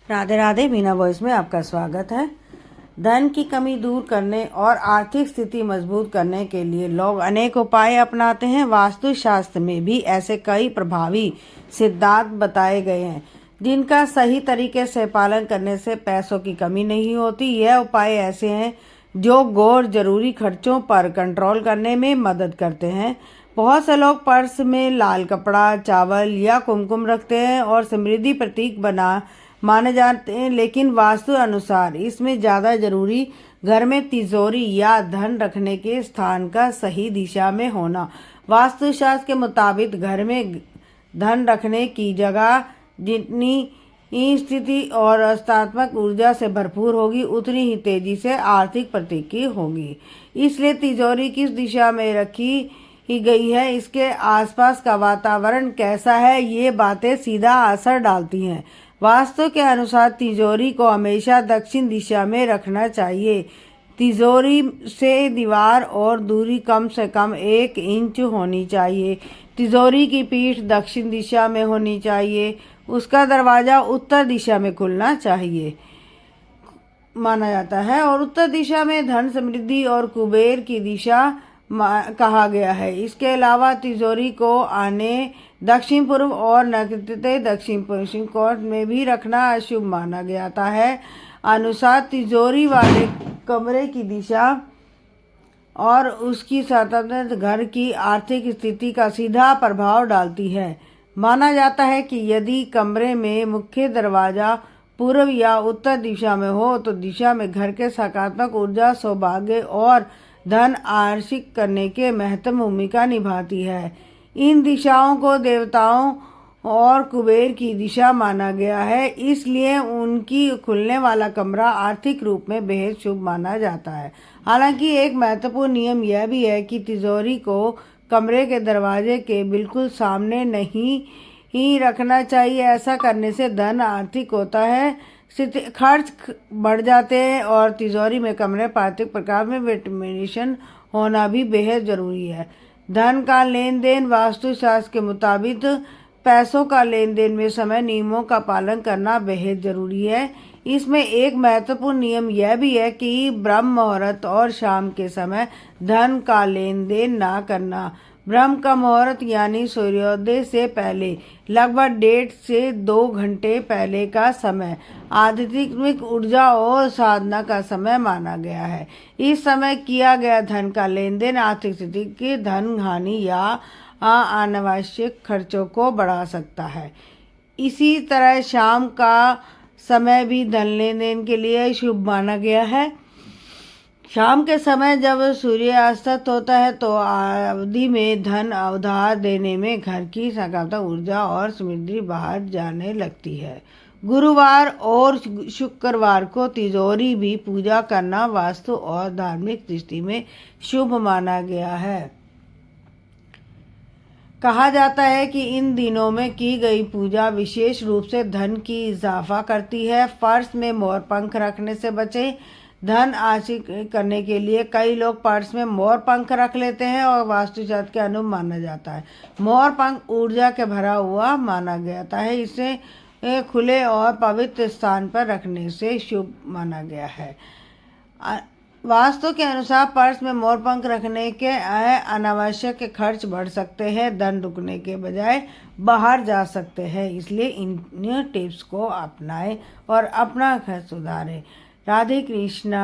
Radhe Radhe. Meena voice में आपका स्वागत है। धन की कमी दूर करने और आर्थिक स्थिति मजबूत करने के लिए लोग अनेक उपाय अपनाते हैं। वास्तुशास्त्र में भी ऐसे कई प्रभावी सिद्धांत बताए गए हैं जिनका सही तरीके से पालन करने से पैसों की कमी नहीं होती। यह उपाय ऐसे हैं जो गैर जरूरी खर्चों पर कंट्रोल करने में मदद करते हैं। बहुत से लोग पर्स में लाल कपड़ा, चावल या कुमकुम रखते हैं और समृद्धि प्रतीक माने जाते हैं, लेकिन वास्तु अनुसार इसमें ज़्यादा जरूरी घर में तिजोरी या धन रखने के स्थान का सही दिशा में होना। वास्तुशास्त्र के मुताबिक घर में धन रखने की जगह जितनी स्थिति और सकारात्मक ऊर्जा से भरपूर होगी उतनी ही तेजी से आर्थिक प्रगति होगी। इसलिए तिजोरी किस दिशा में रखी ही गई है, इसके आसपास का वातावरण कैसा है, ये बातें सीधा असर डालती हैं। वास्तु के अनुसार तिजोरी को हमेशा दक्षिण दिशा में रखना चाहिए। तिजोरी से दीवार और दूरी कम से कम 1 इंच होनी चाहिए। तिजोरी की पीठ दक्षिण दिशा में होनी चाहिए। उसका दरवाज़ा उत्तर दिशा में खुलना चाहिए माना जाता है और उत्तर दिशा में धन, समृद्धि और कुबेर की दिशा कहा गया है। इसके अलावा तिजोरी को आने दक्षिण पूर्व और नैऋत्य दक्षिण पश्चिम कोण में भी रखना अशुभ माना जाता है। अनुसार तिजोरी वाले कमरे की दिशा और उसकी सतह घर की आर्थिक स्थिति का सीधा प्रभाव डालती है। माना जाता है कि यदि कमरे में मुख्य दरवाजा पूर्व या उत्तर दिशा में हो तो दिशा में घर के सकारात्मक ऊर्जा, सौभाग्य और धन आर्जित करने के महत्वपूर्ण भूमिका निभाती है। इन दिशाओं को देवताओं और कुबेर की दिशा माना गया है, इसलिए उनकी खुलने वाला कमरा आर्थिक रूप में बेहद शुभ माना जाता है। हालांकि एक महत्वपूर्ण नियम यह भी है कि तिजोरी को कमरे के दरवाजे के बिल्कुल सामने नहीं ही रखना चाहिए। ऐसा करने से धन आर्थिक होता है, खर्च बढ़ जाते हैं और तिजोरी में कमरे प्राकृतिक प्रकार में वेंटिलेशन होना भी बेहद जरूरी है। धन का लेन देन वास्तुशास्त्र के मुताबिक पैसों का लेन देन में समय नियमों का पालन करना बेहद जरूरी है। इसमें एक महत्वपूर्ण नियम यह भी है कि ब्रह्म मुहूर्त और शाम के समय धन का लेन देन ना करना। ब्रह्म का मुहूर्त यानी सूर्योदय से पहले लगभग 1.5 से 2 घंटे पहले का समय आध्यात्मिक ऊर्जा और साधना का समय माना गया है। इस समय किया गया धन का लेन देन आर्थिक स्थिति की धन हानि या अनावश्यक खर्चों को बढ़ा सकता है। इसी तरह शाम का समय भी धन लेन देन के लिए शुभ माना गया है। शाम के समय जब सूर्य अस्त होता है तो अवधि में धन उधार देने में घर की सकारात्मक ऊर्जा और समृद्धि बाहर जाने लगती है। गुरुवार और शुक्रवार को तिजोरी भी पूजा करना वास्तु और धार्मिक दृष्टि में शुभ माना गया है। कहा जाता है कि इन दिनों में की गई पूजा विशेष रूप से धन की इजाफा करती है। फर्श में मोर पंख रखने से बचें। धन आर्जित करने के लिए कई लोग पर्स में मोर पंख रख लेते हैं और वास्तुशास्त्र के अनुरूप माना जाता है। मोर पंख ऊर्जा के भरा हुआ माना जाता है। इसे खुले और पवित्र स्थान पर रखने से शुभ माना गया है। वास्तु के अनुसार पर्स में मोर पंख रखने के अनावश्यक खर्च बढ़ सकते हैं, धन रुकने के बजाय बाहर जा सकते हैं। इसलिए इन टिप्स को अपनाएं और अपना घर सुधारें। राधे कृष्णा।